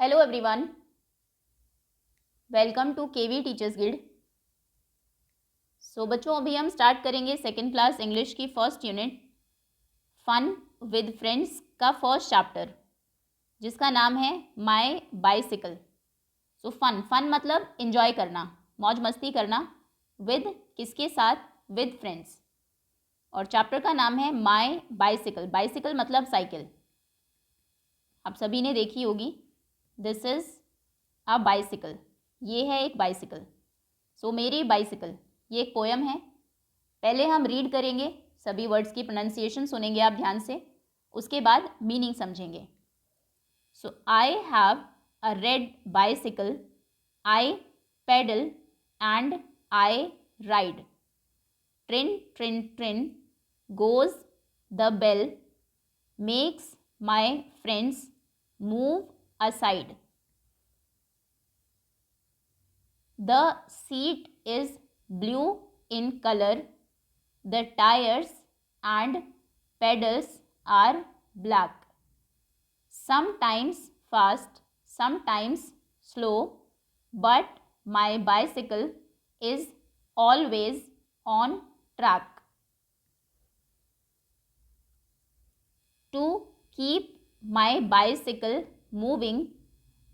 Hello everyone, welcome to KV teachers guild. बच्चों, अभी हम स्टार्ट करेंगे सेकेंड क्लास इंग्लिश की first unit fun with friends का फर्स्ट चैप्टर, जिसका नाम है माय बाइसिकल। फन फन मतलब इंजॉय करना, मौज मस्ती करना। विद किसके साथ? With friends. और चैप्टर का नाम है माय बाइसिकल। बाइसिकल मतलब साइकिल, आप सभी ने देखी होगी। दिस इज़ अ बाइसिकल, ये है एक बाइसिकल। मेरी बाइसिकल, ये एक पोयम है। पहले हम रीड करेंगे, सभी वर्ड्स की प्रोनाउंसिएशन सुनेंगे आप ध्यान से, उसके बाद मीनिंग समझेंगे। I have a red bicycle, I pedal and I ride. Tring tring tring goes the bell, makes my friends move aside. The seat is blue in color. The tires and pedals are black. Sometimes fast, sometimes slow, but my bicycle is always on track. To keep my bicycle moving,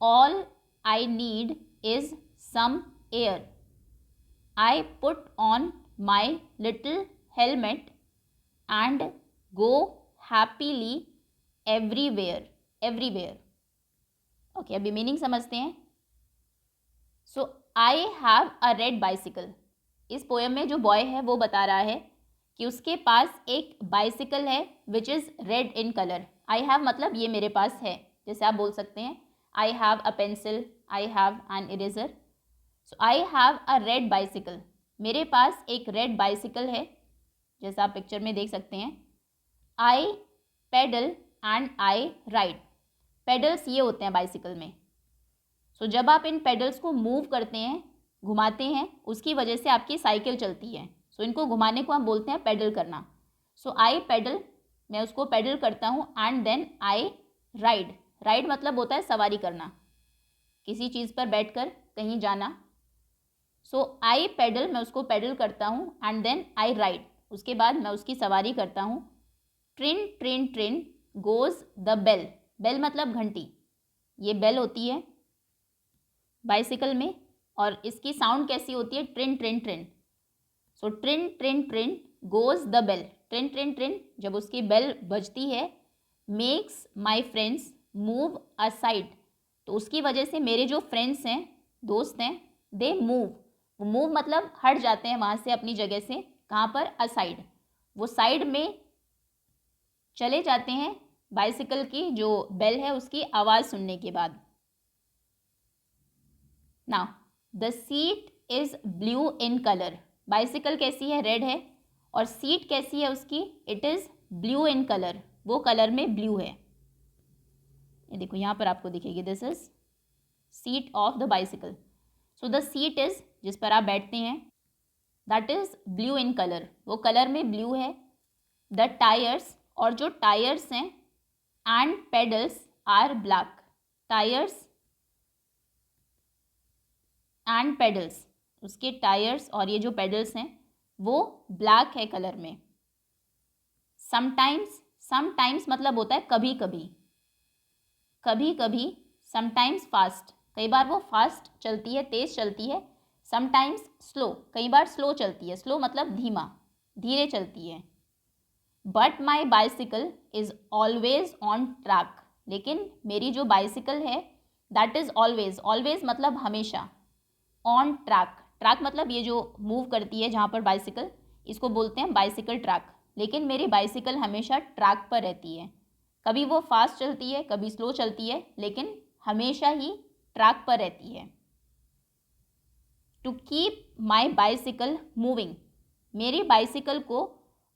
all I need is some air. I put on my little helmet and go happily everywhere. Okay, अभी meaning समझते हैं। I have a red bicycle. इस poem में जो boy है वो बता रहा है कि उसके पास एक बाइसिकल है which is red in colour. I have मतलब ये मेरे पास है, जैसे आप बोल सकते हैं I have a pencil, I have an eraser. I have a red bicycle, मेरे पास एक रेड बाइसिकल है, जैसा आप पिक्चर में देख सकते हैं। I pedal and I ride. Pedals ये होते हैं बाइसिकल में। जब आप इन पेडल्स को मूव करते हैं, घुमाते हैं, उसकी वजह से आपकी साइकिल चलती है। इनको घुमाने को हम बोलते हैं पेडल करना। आई पेडल, मैं उसको पेडल करता हूँ, and then I ride. Ride मतलब होता है सवारी करना, किसी चीज़ पर बैठकर कहीं जाना। आई पेडल, मैं उसको पेडल करता हूँ, एंड देन आई राइड, उसके बाद मैं उसकी सवारी करता हूँ। ट्रिन tring tring goes the bell. Bell मतलब घंटी, ये बेल होती है बाइसिकल में, और इसकी साउंड कैसी होती है? ट्रिन tring tring. Tring tring tring goes the bell. ट्रिन tring ट्रिन, जब उसकी बेल बजती है, makes my friends move aside, तो उसकी वजह से मेरे जो फ्रेंड्स हैं, दोस्त हैं, दे मूव। मूव मतलब हट जाते हैं वहाँ से अपनी जगह से। कहाँ पर? असाइड, वो साइड में चले जाते हैं बाइसिकल की जो बेल है उसकी आवाज़ सुनने के बाद। Now the seat is blue in colour. Bicycle कैसी है? रेड है। और सीट कैसी है उसकी? It is blue in colour, वो कलर में ब्लू है। ये देखो यहाँ पर आपको दिखेगी, this is seat of the bicycle. The seat is, जिस पर आप बैठते हैं, that is blue in colour, वो कलर में ब्लू है। द टायर्स, और जो टायर्स हैं, and pedals are black. Tyres and pedals, उसके टायर्स और ये जो पेडल्स हैं वो ब्लैक है कलर में। समटाइम्स, समटाइम्स मतलब होता है कभी कभी, कभी कभी। समटाइम्स फास्ट, कई बार वो फास्ट चलती है, तेज़ चलती है। समटाइम्स स्लो, कई बार स्लो चलती है। स्लो मतलब धीमा, धीरे चलती है। But my bicycle is always on track, लेकिन मेरी जो बाइसिकल है दैट इज़ ऑलवेज, ऑलवेज मतलब हमेशा, ऑन ट्रैक। ट्रैक मतलब ये जो मूव करती है जहाँ पर बाइसिकल, इसको बोलते हैं बाइसिकल ट्रैक। लेकिन मेरी बाइसिकल हमेशा ट्रैक पर रहती है, कभी वो फास्ट चलती है, कभी स्लो चलती है, लेकिन हमेशा ही ट्रैक पर रहती है। To keep my bicycle moving, मेरी बाइसिकल को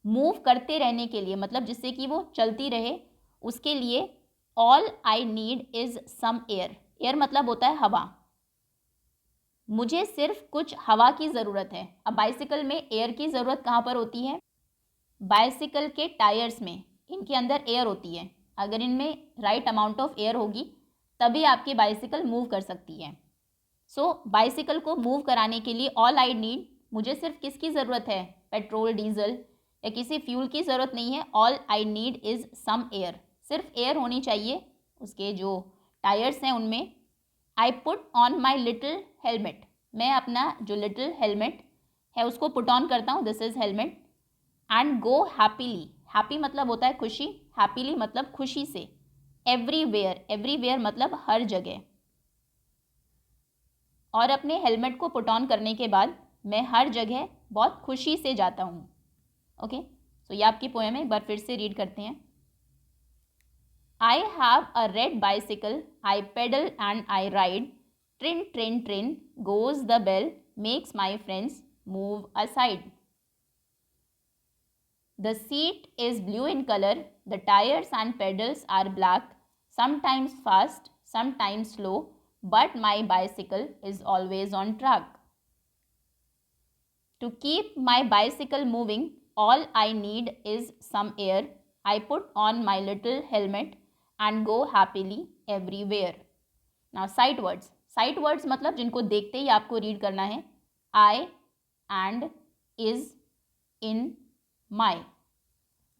मूव करते रहने के लिए, मतलब जिससे कि वो चलती रहे, उसके लिए all I need is some air. Air मतलब होता है हवा, मुझे सिर्फ कुछ हवा की ज़रूरत है। अब बाइसिकल में एयर की ज़रूरत कहाँ पर होती है? बाइसिकल के टायर्स में, इनके अंदर एयर होती है। अगर इनमें राइट अमाउंट ऑफ एयर होगी तभी आपकी बाइसिकल मूव कर सकती है। सो बाइसिकल को मूव कराने के लिए ऑल आई नीड, मुझे सिर्फ किसकी ज़रूरत है, पेट्रोल डीजल या किसी फ्यूल की ज़रूरत नहीं है। All I need is some air, सिर्फ एयर होनी चाहिए उसके जो टायर्स हैं उनमें। I put on my little helmet, मैं अपना जो लिटिल हेलमेट है उसको पुट ऑन करता हूँ, this is helmet. And go happily, happy मतलब होता है खुशी, हैप्पीली मतलब खुशी से। एवरीवेयर, एवरीवेयर मतलब हर जगह। और अपने हेलमेट को पुट ऑन करने के बाद मैं हर जगह बहुत खुशी से जाता हूँ। ओके, सो ये आपकी पोएम है, एक बार फिर से रीड करते हैं। I have a red bicycle, I pedal and I ride, tring tring tring goes the bell, makes my friends move aside. The seat is blue in color, the tires and pedals are black, sometimes fast, sometimes slow, but my bicycle is always on track. To keep my bicycle moving, all I need is some air. I put on my little helmet and go happily everywhere. Now sight words. Sight words मतलब जिनको देखते ही आपको read करना है। I and is in my।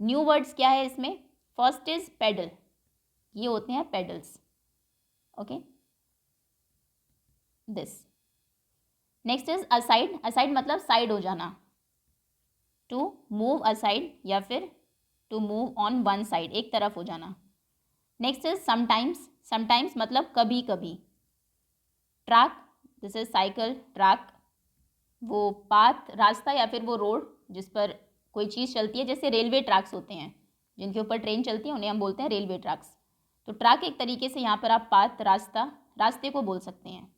New words क्या है इसमें, first is pedal, ये होते हैं pedals. Okay, this. Next is aside, aside मतलब साइड हो जाना, टू मूव असाइड या फिर to move on one side, एक तरफ हो जाना। नेक्स्ट इज समटाइम्स, समटाइम्स मतलब कभी कभी। Track, this is cycle track, वो पाथ रास्ता या फिर वो रोड जिस पर कोई चीज़ चलती है, जैसे रेलवे ट्रैक्स होते हैं जिनके ऊपर ट्रेन चलती है, उन्हें हम बोलते हैं रेलवे ट्रैक्स। तो ट्रैक एक तरीके से यहाँ पर आप पाथ, रास्ता, रास्ते को बोल सकते हैं,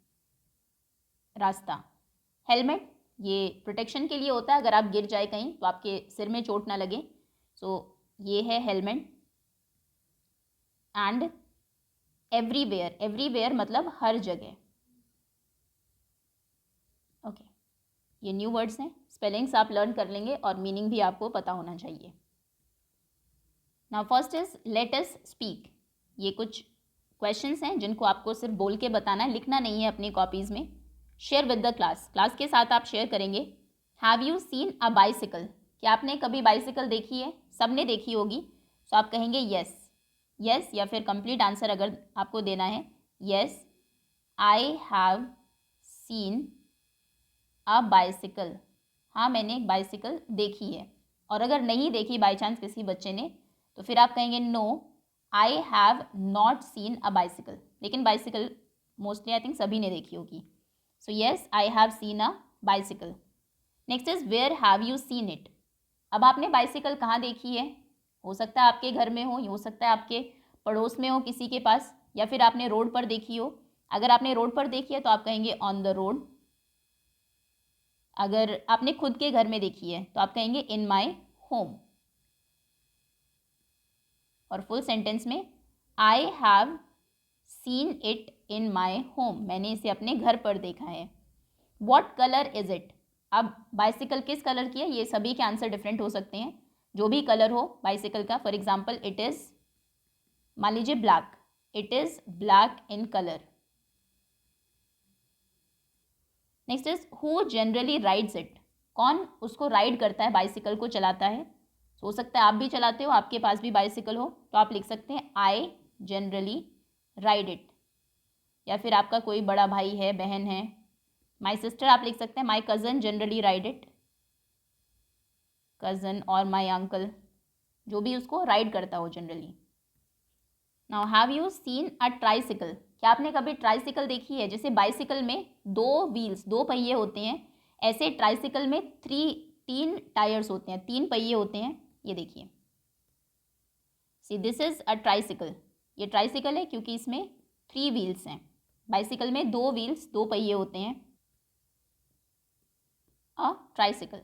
रास्ता। हेलमेट ये प्रोटेक्शन के लिए होता है, अगर आप गिर जाए कहीं तो आपके सिर में चोट ना लगे, सो ये है हेलमेट। एंड एवरीवेयर, एवरीवेयर मतलब हर जगह। ओके, ये न्यू वर्ड्स हैं, स्पेलिंग्स आप लर्न कर लेंगे और मीनिंग भी आपको पता होना चाहिए। Now first is let us speak, ये कुछ क्वेश्चंस हैं जिनको आपको सिर्फ बोल के बताना है, लिखना नहीं है अपनी कॉपीज़ में। Share with the class, class के साथ आप शेयर करेंगे। Have you seen a bicycle, क्या आपने कभी बाइसिकल देखी है, सबने देखी होगी, सो आप कहेंगे येस, येस या फिर कंप्लीट आंसर अगर आपको देना है, yes I have seen a bicycle, हाँ मैंने एक बाइसिकल देखी है। और अगर नहीं देखी बाई चांस किसी बच्चे ने, तो फिर आप कहेंगे no I have not seen a bicycle, लेकिन बाइसिकल मोस्टली आई थिंक सभी ने देखी होगी। So yes I have seen a bicycle. Next is where have you seen it, अब आपने बाइसिकल कहाँ देखी है, हो सकता है आपके घर में हो सकता है आपके पड़ोस में हो किसी के पास, या फिर आपने रोड पर देखी हो। अगर आपने रोड पर देखी है तो आप कहेंगे ऑन द रोड। अगर आपने खुद के घर में देखी है तो आप कहेंगे इन माई होम। और फुल सेंटेंस में आई have seen it in my home, मैंने इसे अपने घर पर देखा है। वॉट कलर इज इट, अब बाइसिकल किस कलर की है, ये सभी के आंसर डिफरेंट हो सकते हैं, जो भी कलर हो बाइसिकल का। फॉर एग्जाम्पल इट इज़, मान लीजिए black, it is black in colour. Next is who generally rides it, कौन उसको राइड करता है, बाइसिकल को चलाता है। हो सकता है आप भी चलाते हो, आपके पास भी बाइसिकल हो, तो आप लिख सकते हैं आई जनरली राइड इट। या फिर आपका कोई बड़ा भाई है, बहन है, माई सिस्टर आप लिख सकते हैं, my cousin generally ride it, cousin और माई अंकल, जो भी उसको राइड करता हो generally. Now have you seen a tricycle, क्या आपने कभी ट्राईसिकल देखी है, जैसे बाइसिकल में दो व्हील्स, दो पहिए होते हैं, ऐसे ट्राईसिकल में तीन टायर्स होते हैं, तीन पहिए होते हैं। ये देखिए, see this is a tricycle, ये ट्राईसिकल है क्योंकि इसमें 3 व्हील्स हैं। बाइसिकल में 2 व्हील्स, 2 पहिए होते हैं, अ ट्राईसिकल।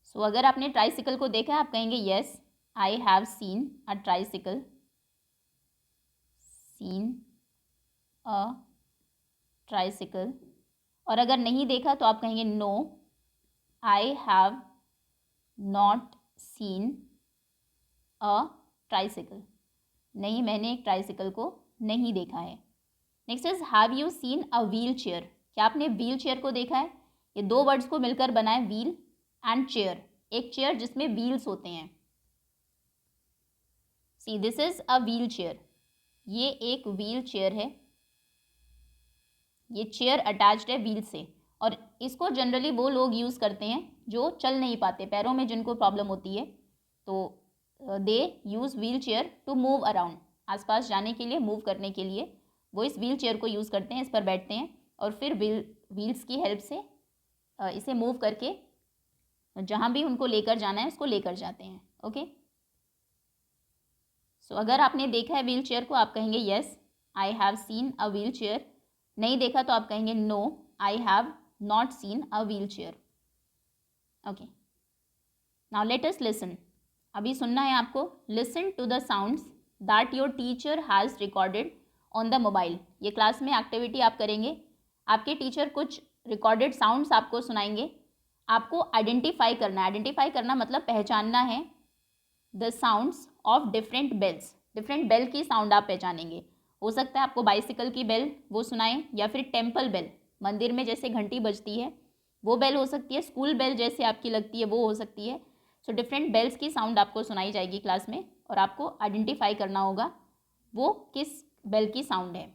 सो अगर आपने ट्राईसिकल को देखा है आप कहेंगे yes I have seen a tricycle, seen a tricycle. और अगर नहीं देखा तो आप कहेंगे no I have not seen a tricycle. नहीं, मैंने एक ट्राइसिकल को नहीं देखा है। Next is have you seen a wheel chair, क्या आपने व्हील चेयर को देखा है? ये दो वर्ड्स को मिलकर बना है व्हील एंड चेयर, एक चेयर जिसमें व्हील्स होते हैं। See this is a wheel chair, ये एक व्हील चेयर है, ये चेयर अटैच्ड है व्हील से, और इसको जनरली वो लोग यूज़ करते हैं जो चल नहीं पाते, पैरों में जिनको प्रॉब्लम होती है, तो they use wheelchair to move around, आसपास जाने के लिए, मूव करने के लिए वो इस व्हील चेयर को यूज़ करते हैं, इस पर बैठते हैं और फिर व्हील्स की हेल्प से इसे मूव करके जहाँ भी उनको लेकर जाना है उसको लेकर जाते हैं। ओके, सो अगर आपने देखा है व्हील चेयर को आप कहेंगे yes I have seen a wheel chair, नहीं देखा तो आप कहेंगे no I have not seen a wheel chair. Okay, now let us listen, अभी सुनना है आपको। Listen to the sounds that your teacher has recorded on the mobile, ये क्लास में एक्टिविटी आप करेंगे, आपके टीचर कुछ रिकॉर्डेड साउंड्स आपको सुनाएंगे, आपको आइडेंटिफाई करना है, आइडेंटिफाई करना मतलब पहचानना है the sounds of different bells, different bell की साउंड आप पहचानेंगे। हो सकता है आपको बाइसिकल की बेल वो सुनाएं, या फिर टेम्पल बेल, मंदिर में जैसे घंटी बजती है वो बेल हो सकती है, स्कूल बेल जैसे आपकी लगती है वो हो सकती है। सो डिफरेंट बेल्स की साउंड आपको सुनाई जाएगी क्लास में, और आपको आइडेंटिफाई करना होगा वो किस बेल की साउंड है।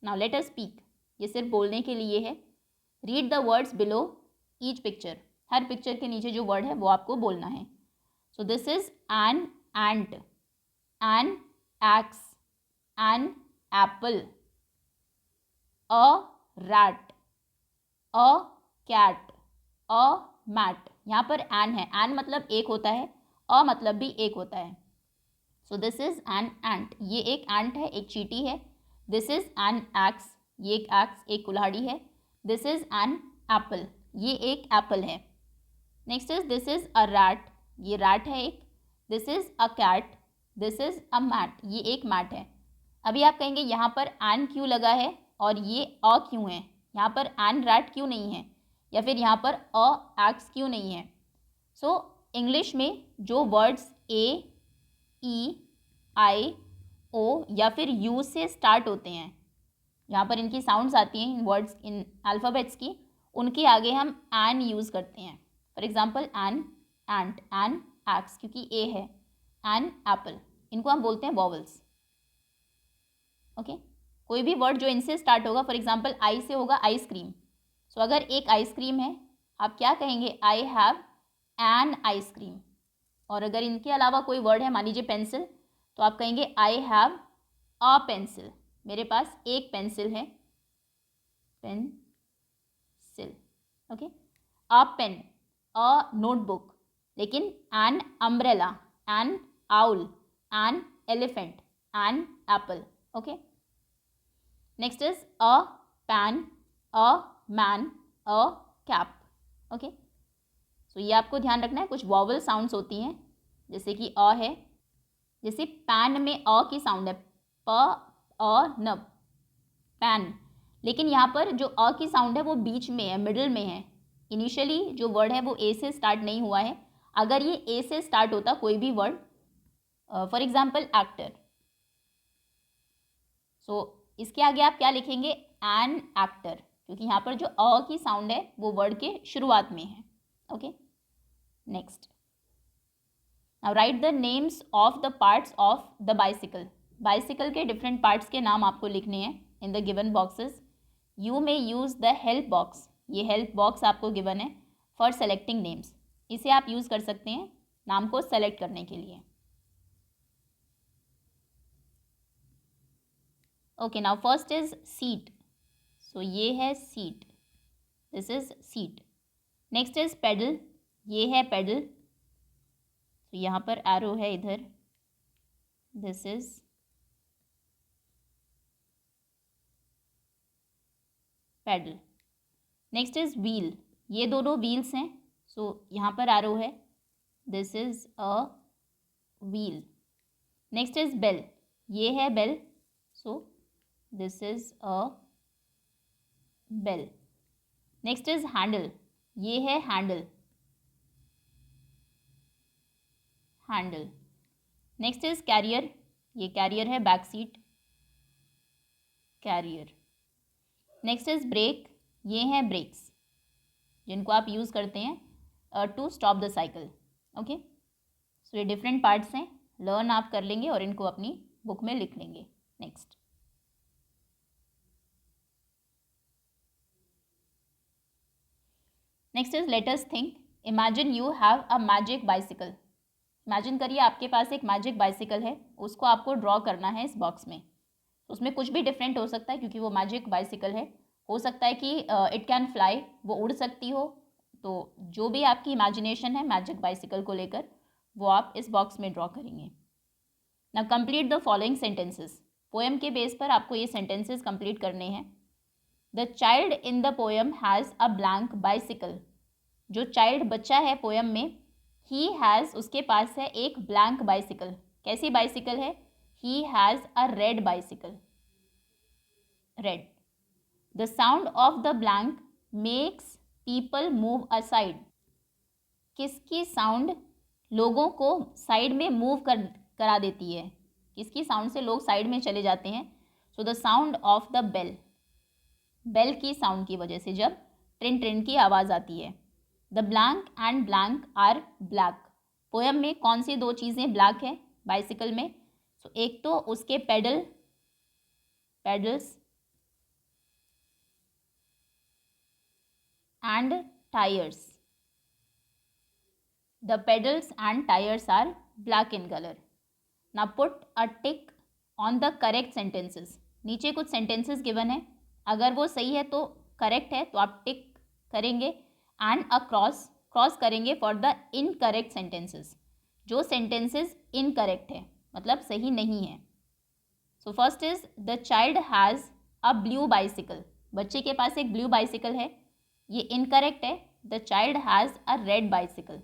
नाउ लेट अस स्पीक, ये सिर्फ बोलने के लिए है। Read the words below each picture, हर पिक्चर के नीचे जो वर्ड है वो आपको बोलना है। So this is an ant, an axe, an apple, a rat, a cat, a mat. यहाँ पर एन है, एन मतलब एक होता है, अ मतलब भी एक होता है। सो दिस इज एन एंट, ये एक एंट है, एक चींटी है। दिस इज एन एक्स, ये एक एक्स, एक कुल्हाड़ी है। दिस इज एन एप्पल, ये एक एप्पल है। Next is this is a rat, ये रैट है एक। This is a cat, this is a mat, ये एक मैट है। अभी आप कहेंगे यहाँ पर एन क्यों लगा है और ये अ क्यों है, यहाँ पर एन रैट क्यों नहीं है, या फिर यहाँ पर अ एक्स क्यों नहीं है। सो इंग्लिश में जो वर्ड्स ए, ई, आई, ओ या फिर यू से स्टार्ट होते हैं, यहाँ पर इनकी साउंड्स आती हैं इन वर्ड्स, इन अल्फ़ाबेट्स की, उनके आगे हम एन यूज़ करते हैं। For example an ant, an X क्योंकि ए है, एन एप्पल, इनको हम बोलते हैं वॉवल्स। ओके, कोई भी वर्ड जो इनसे स्टार्ट होगा, फॉर एग्जांपल आई से होगा आइसक्रीम। सो अगर एक आइसक्रीम है आप क्या कहेंगे, आई हैव एन आइसक्रीम। और अगर इनके अलावा कोई वर्ड है, मान लीजिए पेंसिल, तो आप कहेंगे आई हैव अ पेंसिल, मेरे पास एक पेंसिल है, pencil. Okay, a pen, a notebook, लेकिन an umbrella, an owl, an elephant, an apple. Okay, next is a pan, a man, a cap. Okay, so ये आपको ध्यान रखना है, कुछ वॉवल साउंड्स होती हैं, जैसे कि अ है, जैसे पैन में अ की साउंड है, प अ न, पैन, लेकिन यहाँ पर जो अ की साउंड है वो बीच में है, मिडिल में है। इनिशियली जो वर्ड है वो ए से स्टार्ट नहीं हुआ है, अगर ये ए से स्टार्ट होता कोई भी वर्ड, फॉर एग्जाम्पल एक्टर, सो इसके आगे आप क्या लिखेंगे, एन एक्टर, क्योंकि यहाँ पर जो अ की साउंड है वो वर्ड के शुरुआत में है। Okay, next, now right the names of the parts of the bicycle, bicycle के डिफरेंट पार्ट्स के नाम आपको लिखने हैं in the given boxes. You may use the help box, ये हेल्प बॉक्स आपको गिवन है फॉर सेलेक्टिंग नेम्स, इसे आप यूज़ कर सकते हैं नाम को सेलेक्ट करने के लिए। Okay, now first is seat, so ये है seat, this is seat. Next is pedal, ये है पेडल, तो यहाँ पर एरो है इधर, this is pedal. Next is wheel, ये दोनों व्हील्स हैं, सो यहाँ पर एरो है, this is a wheel. Next is bell, ये है bell, so this is a bell. Next is handle, ये है handle, handle. Next is carrier, ये कैरियर है, back seat carrier. Next is brake, ये हैं ब्रेक्स जिनको आप यूज़ करते हैं to stop the cycle. Okay, so ये डिफरेंट पार्ट्स हैं, लर्न आप कर लेंगे और इनको अपनी बुक में लिख लेंगे। Next, next is let us think, imagine you have a magic bicycle. Imagine करिए आपके पास एक मैजिक बाइसिकल है, उसको आपको ड्रॉ करना है इस बॉक्स में। उसमें कुछ भी डिफरेंट हो सकता है क्योंकि वो मैजिक बाइसिकल है। हो सकता है कि इट कैन फ्लाई, वो उड़ सकती हो। तो जो भी आपकी इमेजिनेशन है मैजिक बाइसिकल को लेकर, वो आप इस बॉक्स में ड्रॉ करेंगे। ना complete the following sentences, poem के बेस पर आपको ये सेंटेंसेस कंप्लीट करने हैं। The child in the poem has a blank bicycle. जो चाइल्ड बच्चा है पोएम में, ही हैज़, उसके पास है एक ब्लैंक बाइसिकल। कैसी बाइसिकल है? He has a red bicycle, red. The sound of the blank makes people move aside. किसकी साउंड लोगों को साइड में मूव करा देती है? किसकी साउंड से लोग साइड में चले जाते हैं? So the sound of the bell, bell की साउंड की वजह से जब ट्रिन ट्रिन की आवाज़ आती है। The blank and blank are black. Poem में कौन सी दो चीज़ें ब्लैक है बाइसिकल में? सो एक तो उसके pedals and tyres. The pedals and tyres are black in colour. ना put a tick on the correct sentences. नीचे कुछ सेंटेंसेस गिवन है, अगर वो सही है तो करेक्ट है तो आप टिक करेंगे, एंड अ क्रॉस करेंगे फॉर द इनकरेक्ट सेंटेंसेस। जो सेंटेंसेस इनकरेक्ट है मतलब सही नहीं है। So first is the child has a blue bicycle. बच्चे के पास एक ब्लू बाइसिकल है, ये इनकरेक्ट है। The child has a red bicycle,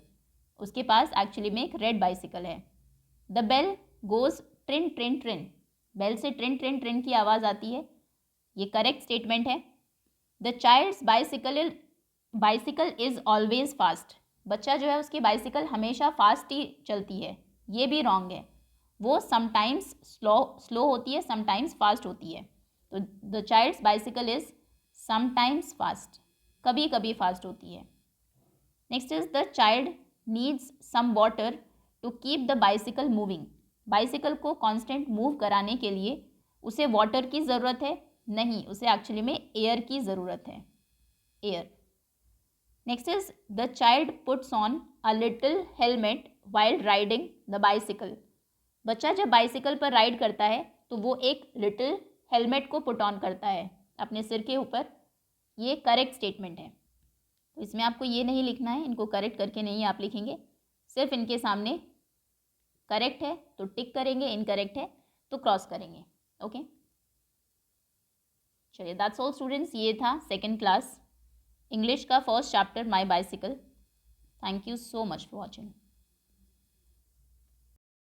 उसके पास एक्चुअली में एक रेड बाइसिकल है। The bell goes tring tring tring, bell से ट्रिन ट्रिन ट्रिन की आवाज़ आती है, ये करेक्ट स्टेटमेंट है। The child's bicycle is always fast. बच्चा जो है उसकी बाइसिकल हमेशा फास्ट ही चलती है, ये भी रॉन्ग है। वो समटाइम्स स्लो होती है, समटाइम्स फास्ट होती है। तो the child's bicycle is sometimes fast, कभी कभी फास्ट होती है। Next is the child needs some water to keep the bicycle moving. Bicycle को कांस्टेंट मूव कराने के लिए उसे वाटर की ज़रूरत है? नहीं, उसे एक्चुअली में एयर की ज़रूरत है, air. Next is the child puts on a little helmet while riding the bicycle. बच्चा जब बाइसिकल पर राइड करता है तो वो एक लिटिल हेलमेट को पुट ऑन करता है अपने सिर के ऊपर, ये करेक्ट स्टेटमेंट है। तो इसमें आपको ये नहीं लिखना है, इनको करेक्ट करके नहीं आप लिखेंगे, सिर्फ इनके सामने करेक्ट है तो टिक करेंगे, इनकरेक्ट है तो क्रॉस करेंगे। ओके, चलिए दैट्स ऑल स्टूडेंट्स, ये था सेकेंड क्लास इंग्लिश का first chapter my bicycle. Thank you so much for watching.